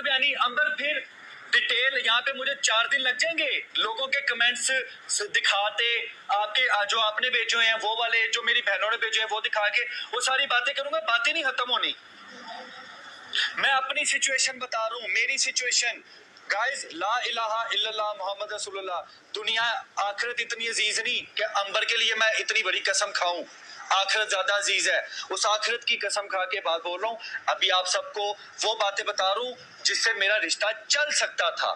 गलत बयानी। अंबर फिर डिटेल यहाँ पे मुझे 4 दिन लग जाएंगे लोगों के कमेंट्स दिखाते, आपके जो आपने भेजे हैं वो वाले, जो मेरी बहनों ने भेजे हैं वो दिखा के वो सारी बातें करूंगा, बातें नहीं खत्म होनी। मैं अपनी सिचुएशन बता रहा हूँ, मेरी सिचुएशन गाइस, ला इलाहा इल्लल्लाह मोहम्मद रसूलुल्लाह। दुनिया आखिरत इतनी अजीज नहीं कि अंबर के लिए मैं इतनी बड़ी कसम खाऊं। आखिरत ज्यादा अजीज है। उस आखिरत की कसम खा के बात बोल रहा हूँ। अभी आप सबको वो बातें बता रहा हूँ जिससे मेरा रिश्ता चल सकता था।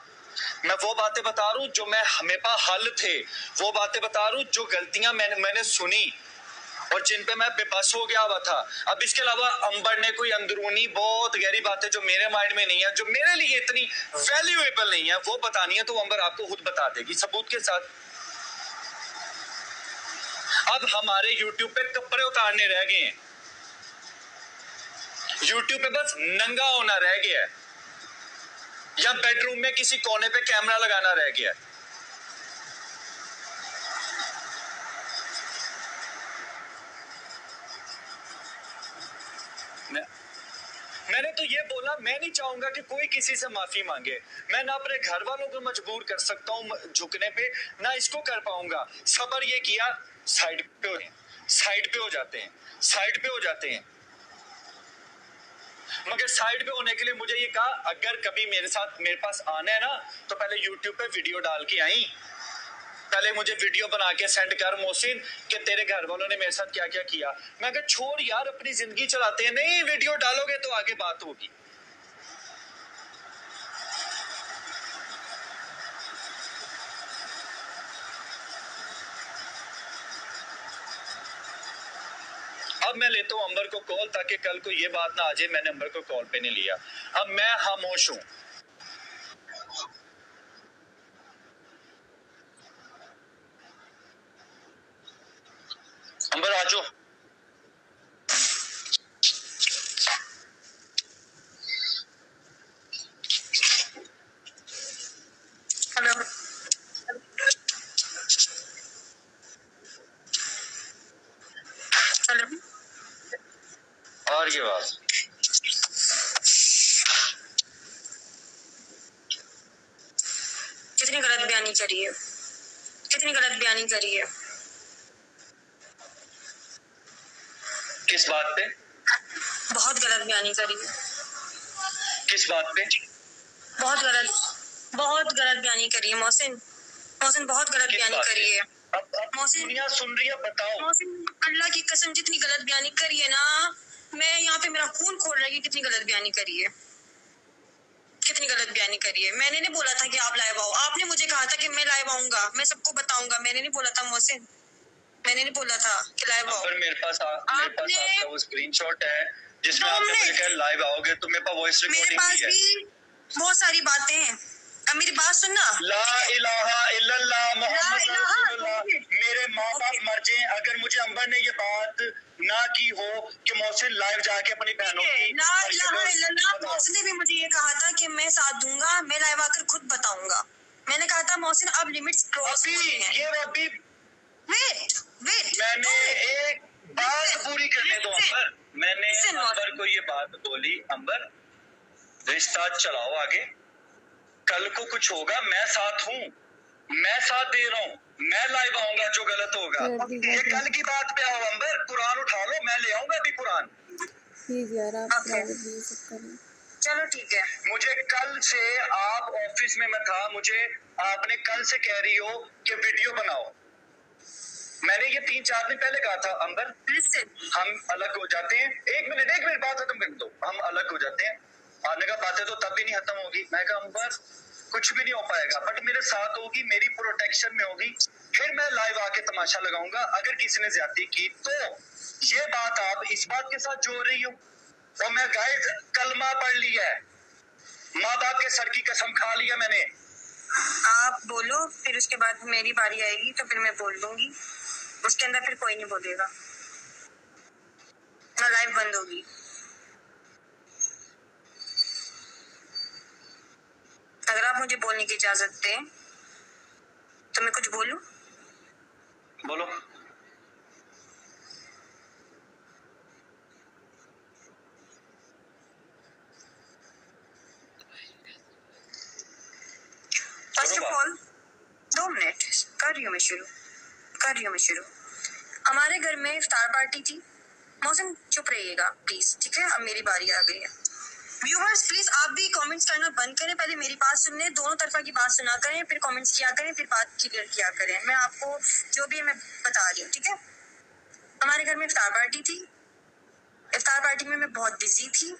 मैं वो बातें बता रहा हूँ जो मेरे पास हल थे। वो बातें बता रहा हूँ जो गलतियां मैंने सुनी और जिन पे मैं बेबस हो गया हुआ था। अब इसके अलावा अंबर ने कोई अंदरूनी बहुत गहरी बातें जो मेरे माइंड में नहीं है, जो मेरे लिए इतनी वैल्यूएबल नहीं है, वो बतानी है तो अंबर आपको खुद बता देगी सबूत के साथ। अब हमारे यूट्यूब पे कपड़े उतारने रह गए हैं, यूट्यूब पे बस नंगा होना रह गया है, या बेडरूम में किसी कोने पे कैमरा लगाना रह गया है। मैंने तो ये बोला, मैं नहीं चाहूंगा कि कोई किसी से माफी मांगे। मैं ना अपने घर वालों को मजबूर कर सकता हूँ झुकने पे, ना इसको कर पाऊंगा। सबर ये किया, साइड पे हो जाते हैं, साइड पे हो जाते हैं। मगर साइड पे होने के लिए मुझे ये कहा, अगर कभी मेरे पास आना है ना तो पहले यूट्यूब पे वीडियो डाल के आई, पहले मुझे वीडियो बना के सेंड कर मोहसिन कि तेरे घर वालों ने मेरे साथ क्या क्या किया। मैं कहा छोड़ यार, अपनी जिंदगी चलाते हैं। नहीं, वीडियो डालोगे तो आगे बात होगी। अब मैं लेता हूँ अंबर को कॉल, ताकि कल को ये बात ना आ जाए मैंने अंबर को कॉल पे नहीं लिया। अब मैं खामोश हूँ। अंबर आ जाओ। और ये बात कितनी गलत बयानी करी है, कितनी गलत बयानी करी है। किस बात पे? बहुत गलत बयानी करी है। किस बात पे? बहुत गलत बयानी करी है मोहसिन, बहुत गलत बयानी करी है। मोहसिन दुनिया सुन रही है, बताओ। मोहसिन अल्लाह की कसम, जितनी गलत बयानी करी है ना, मैं यहाँ पे मेरा खून खोल रही है। कितनी गलत बयानी करी है, कितनी गलत बयानी करी है। मैंने नहीं बोला था कि आप लाइव आओ, आपने मुझे कहा था कि मैं लाइव आऊंगा, मैं सबको बताऊंगा। मैंने नहीं बोला था मोहसिन, मैंने नहीं बोला था कि लाइव आओ। मेरे पास आपका वो स्क्रीनशॉट है जिसमें आपने मुझे कहा लाइव आओगे, तो मेरे पास वॉइस रिकॉर्डिंग भी है। बहुत सारी बातें हैं। अब मेरी बात सुनना। ला इलाहा इल्लल्लाह मोहम्मद रसूलुल्लाह। मेरे माँ बाप मर जाए अगर मुझे अंबर ने ये बात ना की हो कि मोहसिन लाइव जाके अपनी बहनों की। ला इलाहा इल्लल्लाह। मोहसिन ने भी मुझे ये कहा था कि मैं साथ दूंगा, मैं लाइव आकर खुद बताऊंगा। मैंने कहा था मोहसिन अब लिमिट्स क्रॉस हो गई हैं। ये अभी वेट मैंने एक बात पूरी करने दो अंबर। मैंने अंबर को ये बात बोली, अंबर रिश्ता चलाओ आगे, कल को कुछ होगा मैं साथ हूँ, मैं साथ दे रहा हूँ, मैं लाइव आऊंगा जो गलत होगा। ये कल की बात पे आओ अंबर, कुरान उठा लो, मैं ले आऊंगा अभी कुरान। यार आप चलो ठीक है। मुझे कल से, आप ऑफिस में मैं था, मुझे आपने कल से कह रही हो कि वीडियो बनाओ। मैंने ये 3-4 दिन पहले कहा था अंबर हम अलग हो जाते हैं। एक मिनट बात खत्म कर दो। हम अलग हो जाते हैं, आने का बातें तो तब भी नहीं खत्म होगी। मैं कहा अंबर कुछ भी नहीं हो पाएगा, बट मेरे साथ होगी, मेरी प्रोटेक्शन में होगी, फिर मैं लाइव आके तमाशा लगाऊंगा। अगर किसी ने ज्यादती की तो ये बात आप इस बात के साथ जोड़ रही हो। और मैं गाइस कलमा पढ़ लिया है, माँ बाप के सर की कसम खा लिया मैंने। आप बोलो, फिर उसके बाद मेरी बारी आएगी तो फिर मैं बोल दूंगी। उसके अंदर फिर कोई नहीं बोलेगा ना, लाइव बंद होगी। अगर आप मुझे बोलने की इजाजत दें तो मैं कुछ बोलूं? बोलो। कॉल 2 मिनट कर रही हूँ मैं शुरू। हमारे घर में इफ्तार पार्टी थी। मौसम चुप रहिएगा प्लीज, ठीक है? अब मेरी बारी आ गई है। व्यूअर्स प्लीज आप भी कमेंट्स करना बंद करें, पहले मेरी बात सुन लें, दोनों तरफा की बात सुना करें, फिर कमेंट्स किया करें, फिर बात क्लियर किया करें। मैं आपको जो भी है मैं बता रही हूँ, ठीक है? हमारे घर में इफ्तार पार्टी थी। इफ्तार पार्टी में मैं बहुत बिजी थी।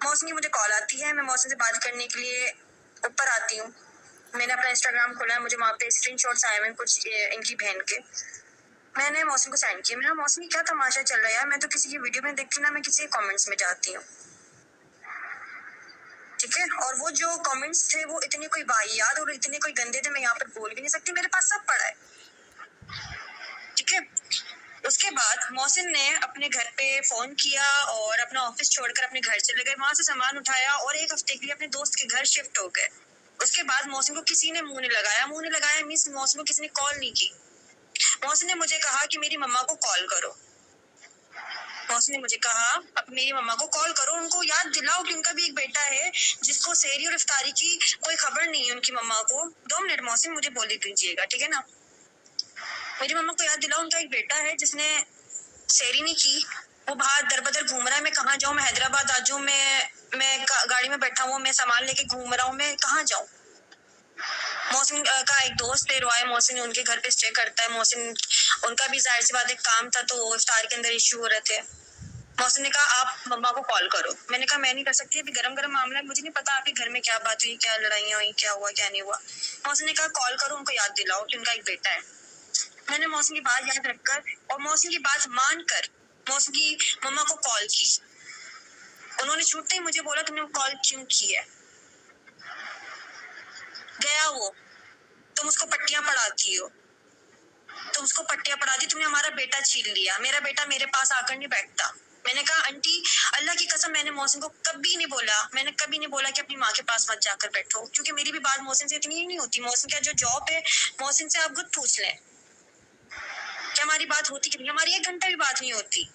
मौसम की मुझे कॉल आती है, मैं मौसम से बात करने के लिए ऊपर आती हूँ। मैंने अपना इंस्टाग्राम खोला है, मुझे वहाँ पे स्क्रीनशॉट्स आए हुए कुछ इनकी बहन के। मैंने मौसम को सेंड किया। मेरा मौसम की क्या तमाशा चल रहा है यार, मैं तो किसी की वीडियो में देखती ना, मैं किसी के कमेंट्स में जाती हूँ, ठीक है? और वो जो कमेंट्स थे वो इतने कोई वाहियात और इतने कोई गंदे थे, मैं यहाँ पर बोल भी नहीं सकती, मेरे पास सब पड़ा है, ठीक है? उसके बाद मोहसिन ने अपने घर पे फोन किया और अपना ऑफिस छोड़कर अपने घर चले गए। वहां से सामान उठाया और 1 हफ्ते के लिए अपने दोस्त के घर शिफ्ट हो गए। उसके बाद मोहसिन को किसी ने मुंह नहीं लगाया मींस मोहसिन को किसी ने कॉल नहीं की। मोहसिन ने मुझे कहा कि मेरी मम्मा को कॉल करो। मोहसिन ने मुझे कहा अब मेरी मम्मा को कॉल करो, उनको याद दिलाओ कि उनका भी एक बेटा है जिसको सहरी और इफ्तारी की कोई खबर नहीं है उनकी मम्मा को। 2 मिनट मोहसिन मुझे बोल दीजिएगा, ठीक है ना? मेरी मम्मा को याद दिलाओ, उनका एक बेटा है जिसने सहरी नहीं की, वो बाहर दर बदर घूम रहा है। मैं कहाँ जाऊँ? मैं हैदराबाद आ जाऊँ? मैं गाड़ी में बैठा हूँ, मैं सामान लेके घूम रहा हूँ, मैं कहाँ जाऊँ? मोहसिन का एक दोस्त है रॉय मोहसिन, उनके घर पे स्टे करता है। मोहसिन उनका भी जाहिर सी बात एक काम था, तो इफ्तार के अंदर इश्यू हो रहे थे। मोहसिन ने कहा आप मम्मा को कॉल करो। मैंने कहा मैं नहीं कर सकती, अभी गरम गरम मामला है, मुझे नहीं पता आपके घर में क्या बात हुई, क्या लड़ाइयाँ हुई, क्या हुआ क्या नहीं हुआ। मोहसिन ने कहा कॉल करो, उनको याद दिलाओ कि उनका एक बेटा है। मैंने मोहसिन की बात याद रखकर और मोहसिन की बात मानकर मोहसिन की मम्मा को कॉल की। उन्होंने छूटते ही मुझे बोला तुमने कॉल क्यों की है? गया वो, तुम उसको पट्टियां पढ़ाती हो, तुम उसको पट्टियां पढ़ाती, तुमने हमारा बेटा छीन लिया। मेरा बेटा मेरे पास आकर नहीं बैठता। मैंने कहा आंटी अल्लाह की कसम मैंने मोहसिन को कभी नहीं बोला, मैंने कभी नहीं बोला कि अपनी माँ के पास मत जाकर बैठो, क्योंकि मेरी भी बात मोहसिन से इतनी ही नहीं होती। मोहसिन का जो जॉब है, मोहसिन से आप खुद पूछ लें कि हमारी बात होती कि नहीं, हमारी 1 घंटा भी बात नहीं होती,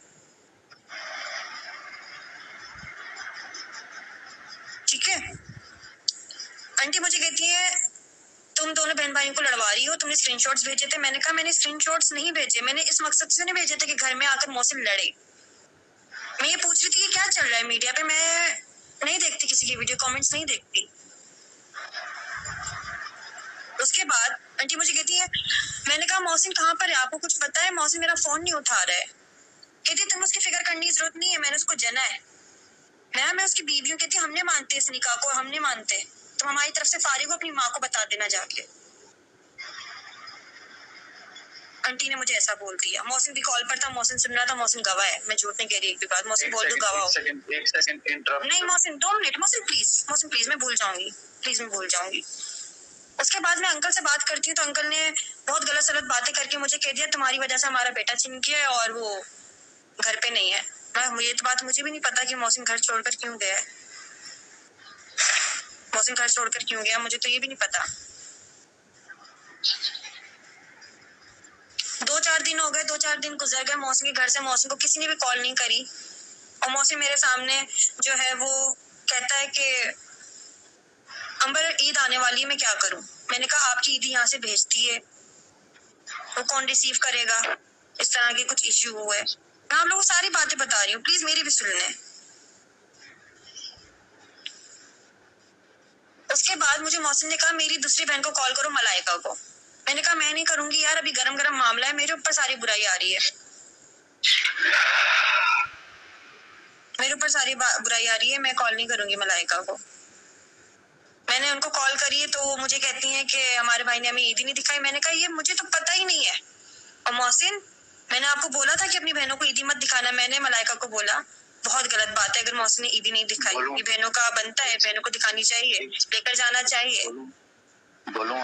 ठीक है? आंटी मुझे कहती है तुम दोनों बहन भाइयों को लड़वा रही हो, तुमने स्क्रीनशॉट्स भेजे थे। मैंने कहा मैंने स्क्रीनशॉट्स नहीं भेजे, मैंने इस मकसद से नहीं भेजे थे कि घर में आकर मोहसिन लड़े। मैं ये पूछ रही थी कि क्या चल रहा है मीडिया पे। मैं नहीं देखती किसी की वीडियो, कमेंट्स नहीं देखती। उसके बाद आंटी मुझे कहती है, मैंने कहा मोहसिन कहाँ पर है, आपको कुछ पता है? मोहसिन मेरा फोन नहीं उठा रहा है। कहती तुम उसकी फिक्र करने की जरूरत नहीं है, मैंने उसको जना है। मैं उसकी बीवी हूँ। कहती हमने मानते इस निकाह को, हमने मानते, तुम हमारी तरफ से फारिग हो, अपनी माँ को बता देना जाके। आंटी ने मुझे ऐसा बोल दिया। मोहसिन भी कॉल पर था, मोहसिन सुन रहा था, मोहसिन गवाह है, मैं झूठ नहीं कह रही एक भी बात। मोहसिन बोल दो गवाह हो। एक सेकंड इंटरप्ट नहीं मोहसिन 2 मिनट, मोहसिन प्लीज मैं भूल जाऊंगी, प्लीज मैं भूल जाऊंगी। उसके बाद मैं अंकल से बात करती हूँ तो अंकल ने बहुत गलत सलत बातें करके मुझे कह दिया तुम्हारी वजह से हमारा बेटा छिन गया है और वो घर पे नहीं है। ये तो बात मुझे भी नहीं पता कि मोहसिन घर छोड़कर क्यों गया है, मोहसिन घर छोड़कर क्यों गया, मुझे तो ये भी नहीं पता। 2-4 दिन हो गए, 2-4 दिन गुजर गए मोहसिन के घर से, मोहसिन को किसी ने भी कॉल नहीं करी। और मोहसिन मेरे सामने जो है वो कहता है कि अंबर ईद आने वाली है, मैं क्या करूं? मैंने कहा आपकी ईद यहाँ से भेजती है, वो कौन रिसीव करेगा? इस तरह के कुछ इश्यू हुए। मैं आप लोगों को सारी बातें बता रही हूँ, प्लीज मेरी भी सुन लें। उसके बाद मुझे मोहसिन ने कहा मेरी दूसरी बहन को कॉल करो, मलाइका को। मैंने कहा मैं नहीं करूंगी यार, अभी गरम गरम मामला है, मेरे ऊपर सारी बुराई आ रही है, मेरे ऊपर सारी बुराई आ रही है, मैं कॉल नहीं करूंगी मलाइका को। मैंने उनको कॉल करी है तो वो मुझे कहती हैं कि हमारे भाई ने हमें ईद ही नहीं दिखाई। मैंने कहा ये मुझे तो पता ही नहीं है। और मोहसिन मैंने आपको बोला था कि अपनी बहनों को ईदी मत दिखाना, मैंने मलाइका को बोला बहुत गलत बात है अगर मोहसिन ने ईदी नहीं दिखाई, ये बहनों का बनता है, बहनों को दिखानी चाहिए, लेकर जाना चाहिए। बोलो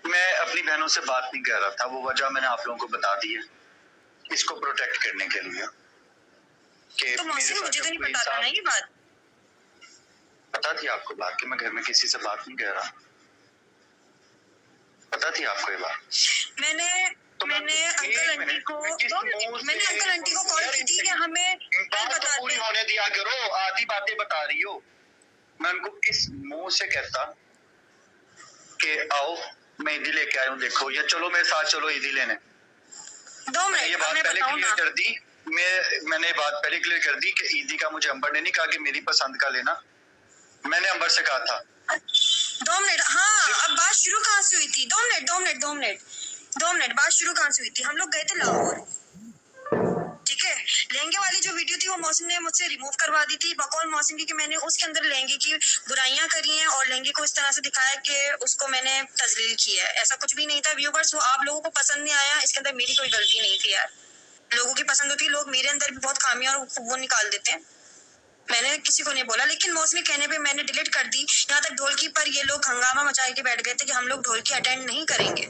मैं अपनी बहनों से बात नहीं कर रहा था, वो वजह मैंने आप लोगों को बता दी है इसको प्रोटेक्ट करने के लिए। तो मोहसिन मुझे तो नहीं पता था ना ये बात। पता थी आपको बात कि मैं घर में किसी से बात नहीं कर रहा, पता थी आपको ये बात? मैंने अंकल आंटी को कॉल की थी कि हमें बात तो पूरी होने दिया करो, आधी बातें बता रही हो। मैं उनको किस मुंह से कहता कि आओ मैं ईदी लेके आया हूँ, देखो, या चलो मेरे साथ चलो ईदी लेने। 2 मिनट ये बात मैं पहले बताऊं क्लियर ना। कर दी, मैंने ये बात पहले क्लियर कर दी कि ईदी का मुझे अंबर ने नहीं कहा कि मेरी पसंद का लेना, मैंने अंबर से कहा था। 2 मिनट, हाँ अब बात शुरू कहाँ से हुई थी? 2 मिनट बात शुरू कहाँ से हुई थी? हम लोग गए थे लाहौर, ठीक है। लहंगे वाली जो वीडियो थी वो मौसम ने मुझसे रिमूव करवा दी थी, बकौल मौसम की कि मैंने उसके अंदर लहंगे की बुराइयां करी हैं और लहंगे को इस तरह से दिखाया कि उसको मैंने तजलील किया है। ऐसा कुछ भी नहीं था व्यूवर्स, वो आप लोगों को पसंद नहीं आया, इसके अंदर मेरी कोई गलती नहीं थी यार। लोगों की पसंद होती है, लोग मेरे अंदर भी बहुत खामियां और वो निकाल देते हैं, मैंने किसी को नहीं बोला। लेकिन मौसमी कहने पे मैंने डिलीट कर दी। यहाँ तक ढोलकी पर ये लोग हंगामा मचा के बैठ गए थे कि हम लोग ढोलकी अटेंड नहीं करेंगे,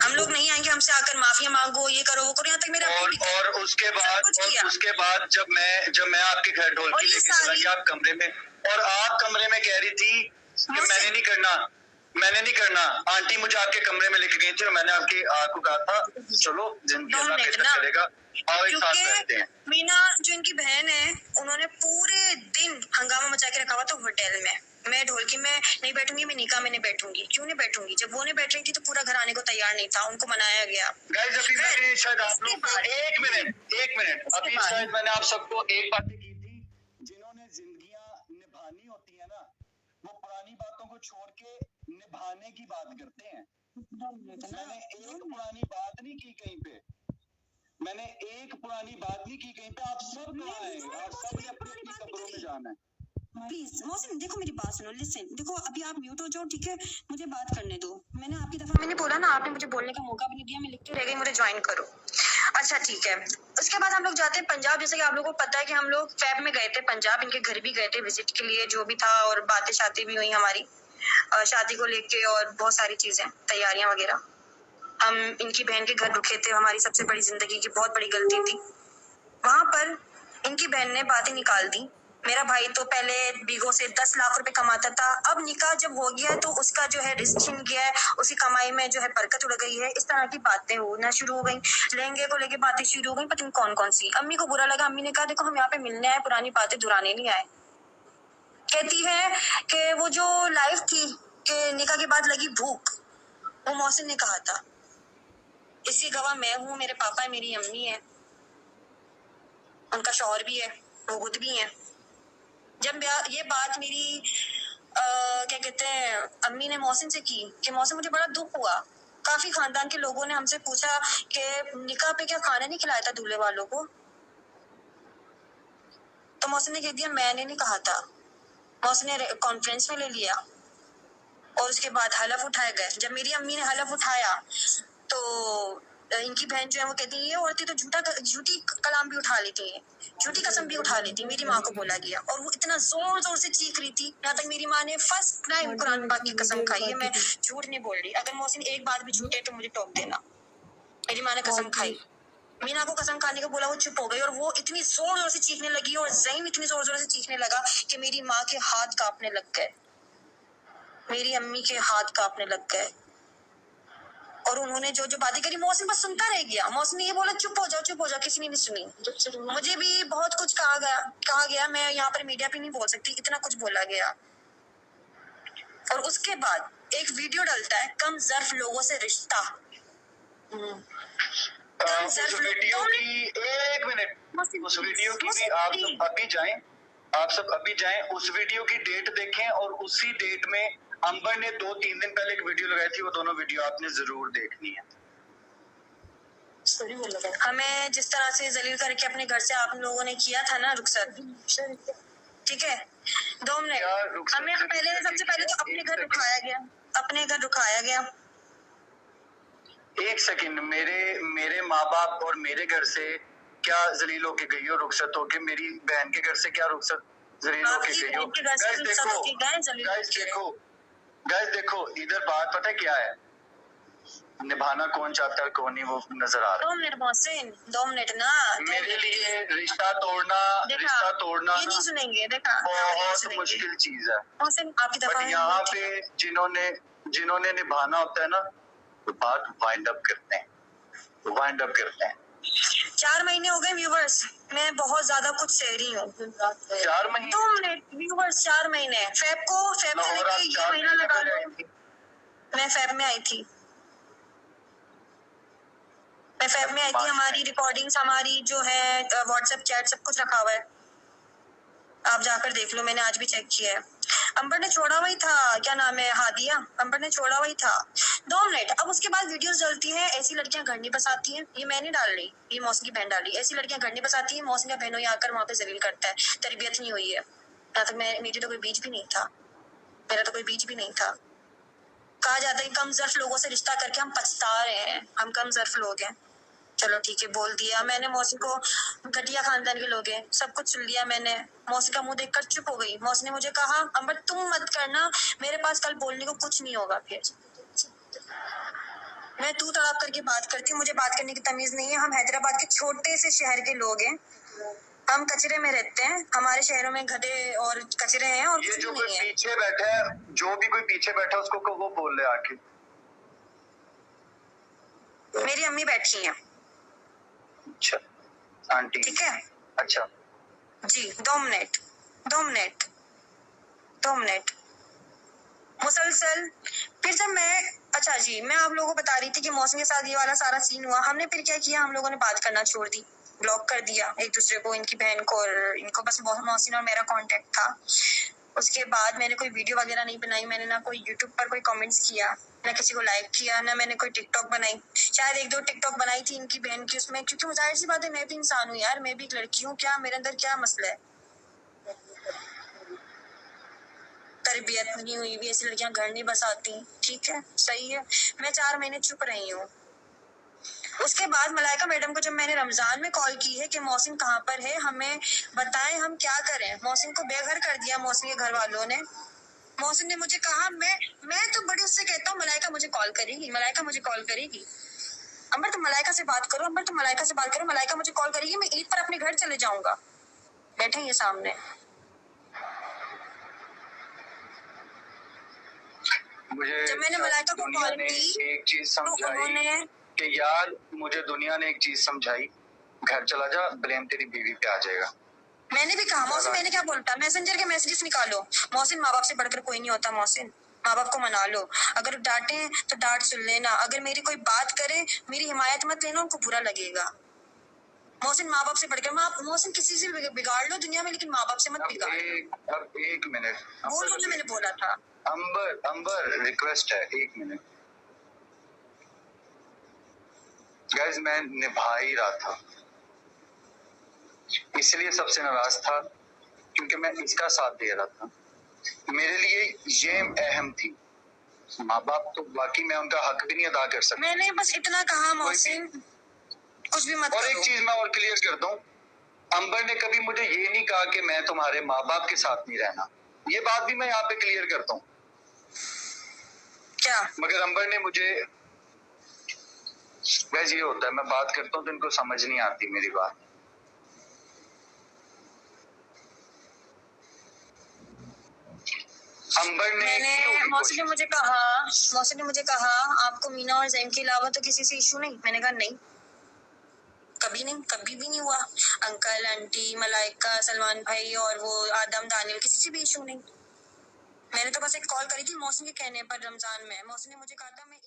हम लोग नहीं आएंगे, हमसे आकर माफिया मांगो, ये करो वो करो। यहाँ तक मेरा और उसके बाद जब मैं आपके घर ढोलकी लेके चला गया आप कमरे में, और आप कमरे में कह रही थी कि मैंने नहीं करना, आंटी मुझे आपके कमरे में लेके गई थी और मैंने आपको कहा था चलो जिंदगी अल्लाह बेहतर करेगा, आओ एक साथ रहते हैं। मीना जो इनकी बहन है, उन्होंने पूरे दिन हंगामा मचा के रखा हुआ था होटल में। मैं ढोलकी में नहीं बैठूंगी, मैं निकाह में नहीं बैठूंगी। क्यों नहीं बैठूंगी? जब वो नहीं बैठ रही थी तो पूरा घर आने को तैयार नहीं था, उनको मनाया गया। गाइस अभी मैंने शायद आप लोग को एक मिनट अभी शायद मैंने आप सबको एक बात की थी, जिन्होंने जिंदगियां निभानी होती है ना, वो पुरानी बातों को छोड़ के निभाने की बात करते हैं। मैंने एक पुरानी बात नहीं की कहीं पे, आप सब कहाँ हैं? आप सब ने अपनी अपनी कब्रों में जाना है। प्लीज मोहसिन देखो मेरी बात सुनो, लिसन। देखो अभी आप म्यूट हो जाओ, ठीक है, मुझे बात करने दो। मैंने बोला ना, आपने मुझे बोलने का मौका भी नहीं दिया, मैं लिखती रह गई, मुझे ज्वाइन करो। अच्छा ठीक है। उसके बाद हम लोग जाते हैं पंजाब। जैसे कि आप लोगों को पता है कि हम लोग फैब में गए थे पंजाब, इनके घर भी गए थे विजिट के लिए, जो भी था, और बातें शादी भी हुई हमारी शादी को लेके, और बहुत सारी चीजें, तैयारियां वगैरह। हम इनकी बहन के घर रुके थे, हमारी सबसे बड़ी जिंदगी की बहुत बड़ी गलती थी। वहां पर इनकी बहन ने बातें निकाल दी। मेरा भाई तो पहले बीगो से 10 लाख रुपए कमाता था, अब निकाह जब हो गया तो उसका जो है रिस्क छिन गया है, उसकी कमाई में जो है बरकत उड़ गई है। इस तरह की बातें होना शुरू हो गई, लहंगे को लेके बातें शुरू हो गई, पता नहीं कौन कौन सी। अम्मी को बुरा लगा, अम्मी ने कहा देखो हम यहाँ पे मिलने आए, पुरानी बातें दुराने नहीं आए। कहती है कि वो जो लाइफ थी कि निकाह के बाद लगी भूख, वो मौसम ने कहा था। इसकी गवाह मैं हूँ, मेरे पापा है, मेरी अम्मी है, उनका शौहर भी है, वो खुद भी है। जब ये बात मेरी क्या कहते हैं अम्मी ने मौसिन से की कि मौसिन मुझे बड़ा दुख हुआ, काफी खानदान के लोगों ने हमसे पूछा कि निकाह पे क्या खाना नहीं खिलाया था दूल्हे वालों को, तो मौसिन ने कह दिया मैंने नहीं कहा था। मौसिन ने कॉन्फ्रेंस में ले लिया और उसके बाद हलफ उठाए गए। जब मेरी अम्मी ने हलफ उठाया तो इनकी बहन जो है वो कहती है ये औरतें तो झूठी कलाम भी उठा लेती हैं, झूठी कसम भी उठा लेती। मेरी माँ को बोला गया और वो इतना जोर जोर से चीख रही थी, यहाँ तक मेरी माँ ने फर्स्ट टाइम कुरान पाक की कसम खाई है। मैं झूठ नहीं बोल रही, अगर मोहसिन एक बात भी झूठे तो मुझे टोक देना। मेरी माँ ने कसम खाई, मीना को कसम खाने को बोला, वो चुप हो गई और वो इतनी जोर जोर से चीखने लगी और ज़हीम इतनी जोर जोर से चीखने लगा कि मेरी माँ के हाथ कांपने लग गए, मेरी अम्मी के हाथ कांपने लग गए। और उन्होंने जो जो बातें करी मौसम बस सुनता रह गया। मौसम ने ये बोला चुप हो जाओ, किसी ने नहीं सुनी। मुझे भी बहुत कुछ कहा गया, मैं यहाँ पर मीडिया पे नहीं बोल सकती, इतना कुछ बोला गया। और उसके बाद एक वीडियो डलता है, कम ज़र्फ लोगों से रिश्ता। उस वीडियो की एक मिनट, उस वीडियो की भी आप सब अभी जाएं, उस वीडियो की डेट देखें और उसी डेट में अंबर ने 2-3 दिन पहले एक वीडियो लगाई थी, वो दोनों वीडियो आपने जरूर देखनी है। हमें जिस तरह से जलील करके अपने घर से आप लोगों ने किया था ना रुखसत, ठीक है 2 मिनट, हमें पहले सबसे पहले तो अपने घर रुकाया गया। एक सेकंड, मेरे माँ बाप और मेरे घर से क्या जलील होके गई हो, रुखसत होके? मेरी बहन के घर से क्या रुखसत जलील होके गई हो? गाइस देखो इधर बात पता है क्या है, निभाना कौन चाहता है कौन नहीं, वो नजर आ रहा है। 2 मिनट मोहसिन, 2 मिनट ना, मेरे लिए रिश्ता तोड़ना ये नहीं सुनेंगे, देखा बहुत मुश्किल चीज है मोहसिन, आपकी दफा यहाँ पे जिन्होंने निभाना होता है ना, तो बात वाइंड अप करते हैं। 4 महीने हो गए व्यूवर्स, मैं बहुत ज्यादा कुछ सह रही हूँ। 4 महीने 2 मिनट व्यूवर्स, 4 महीने। फेब से लेके ये महीना लगा लो। मैं फेब में आई थी, हमारी रिकॉर्डिंग्स, हमारी जो है व्हाट्सएप चैट सब कुछ रखा हुआ है, आप जाकर देख लो, मैंने आज भी चेक किया है। अंबर ने छोड़ा हुआ ही था, क्या नाम है, हादिया, अंबर ने छोड़ा हुआ ही था। 2 मिनट। अब उसके बाद वीडियोस डलती है, ऐसी लड़कियां घर नहीं बसाती हैं, ये मैं नहीं डाल रही, ये मौसम की बहन डाल रही है। ऐसी लड़कियां घर नहीं बसाती हैं, मौसम का बहनों ही आकर वहां पे जलील करता है, तरबियत नहीं हुई है। यहाँ तक मेरी तो कोई बीच भी नहीं था, मेरा तो कोई बीच भी नहीं था। कहा जाता है कम ज़र्फ लोगों से रिश्ता करके हम पछता रहे हैं, हम कम ज़र्फ लोग हैं। चलो ठीक है, बोल दिया मैंने, मौसी को घटिया खानदान के लोग हैं, सब कुछ सुन लिया मैंने। मौसी का मुंह देखकर चुप हो गई। मौसी ने मुझे कहा अंबर तुम मत करना, मेरे पास कल बोलने को कुछ नहीं होगा। फिर मैं तू तड़ाप करके बात करती हूँ, मुझे बात करने की तमीज नहीं है। हम हैदराबाद के छोटे से शहर के लोग हैं, हम कचरे में रहते हैं, हमारे शहरों में गधे और कचरे हैं और ये कुछ जो भी कोई नहीं है। पीछे बैठा है, जो भी कोई पीछे बैठा है उसको वो बोल ले आके। मेरी अम्मी बैठी हैं। अच्छा आंटी, ठीक है अच्छा जी। 2 मिनट 2 मिनट 2 मिनट मुसलसल। फिर जब मैं, अच्छा जी, मैं आप लोगों को बता रही थी कि मौसम के साथ ये वाला सारा सीन हुआ। हमने फिर क्या किया, हम लोगों ने बात करना छोड़ दी, ब्लॉक कर दिया एक दूसरे को, इनकी बहन को और इनको, बस मौसिन और मेरा कांटेक्ट था। उसके बाद मैंने कोई वीडियो वगैरह नहीं बनाई, मैंने ना कोई यूट्यूब पर कोई कमेंट्स किया, ना किसी को लाइक किया, ना मैंने कोई टिकटॉक बनाई। शायद 1-2 टिकटॉक बनाई थी इनकी बहन की, उसमें, क्योंकि जाहिर सी बात है मैं भी इंसान हूँ यार, मैं भी एक लड़की हूँ, क्या मेरे अंदर क्या मसला है। तरबियत नहीं हुई भी, ऐसी लड़कियां घर नहीं बसाती, ठीक है, सही है। मैं 4 महीने चुप रही हूँ। उसके बाद मलाइका मैडम को जब मैंने रमजान में कॉल की है कि मौसिन कहाँ पर है, हमें बताएं हम क्या करें, मौसिन को बेघर कर दिया मौसिन के घर वालों ने। मौसिन ने मुझे कहा, मैं तो बड़ी उससे कहता हूँ मलाइका मुझे कॉल करेगी, मलाइका मुझे कॉल करेगी। अंबर तुम मलाइका से बात करो, अंबर तुम मलाइका से बात करो, मलाइका मुझे कॉल करेगी, मैं ईद पर अपने घर चले जाऊंगा। बैठे ये सामने। मुझे जब मैंने मलाइका को दुनिया कॉल ने की एक चीज तो समझाई उन्होंने, कि यार मुझे दुनिया ने एक चीज समझाई, घर चला जा, ब्लेम तेरी बीवी पे आ जाएगा। मैंने भी कहा मौसिन, मैंने क्या बोलता, मैसेंजर के मैसेजेस निकालो। मौसिन माँ बाप से बढ़कर कोई नहीं होता, मौसिन माँ बाप को मना लो, अगर डांटे तो डांट सुन लेना, अगर मेरी कोई बात करे मेरी हिमायत मत लेना, उनको बुरा लगेगा। मौसिन माँ बाप से बढ़कर, मौसिन किसी से बिगाड़ लो दुनिया में, लेकिन माँ बाप से मत बिगाड़। अब एक मिनट बोलो जो मैंने बोला था। अंबर रिक्वेस्ट है, 1 मिनट गाइस, मैं निभा ही रहा था, इसलिए सबसे नाराज था क्योंकि मैं इसका साथ दे रहा था। मेरे लिए ये अहम थी, माँ बाप तो बाकी मैं उनका हक भी नहीं अदा कर सकता। मैंने बस इतना कहा मौसिन, कुछ भी मत और करो। एक चीज मैं और क्लियर कर दूं, अंबर ने कभी मुझे ये नहीं कहा कि मैं तुम्हारे माँ बाप के साथ नहीं रहना, ये बात भी मैं यहाँ पे क्लियर करता हूँ। क्या? मगर अंबर ने मुझे, वैसे ये होता है, मैं बात करता हूँ तो इनको समझ नहीं आती मेरी बात। अंबर ने, मौसी ने मुझे कहा आपको मीना और जैम के अलावा तो किसी से इशू नहीं। मैंने कहा नहीं, कभी नहीं, कभी भी नहीं हुआ। अंकल, आंटी, मलाइका, सलमान भाई और वो आदम, दानियल, किसी से भी इशू नहीं। मैंने तो बस एक कॉल करी थी मौसम के कहने पर रमजान में। मौसम ने मुझे कहा था मैं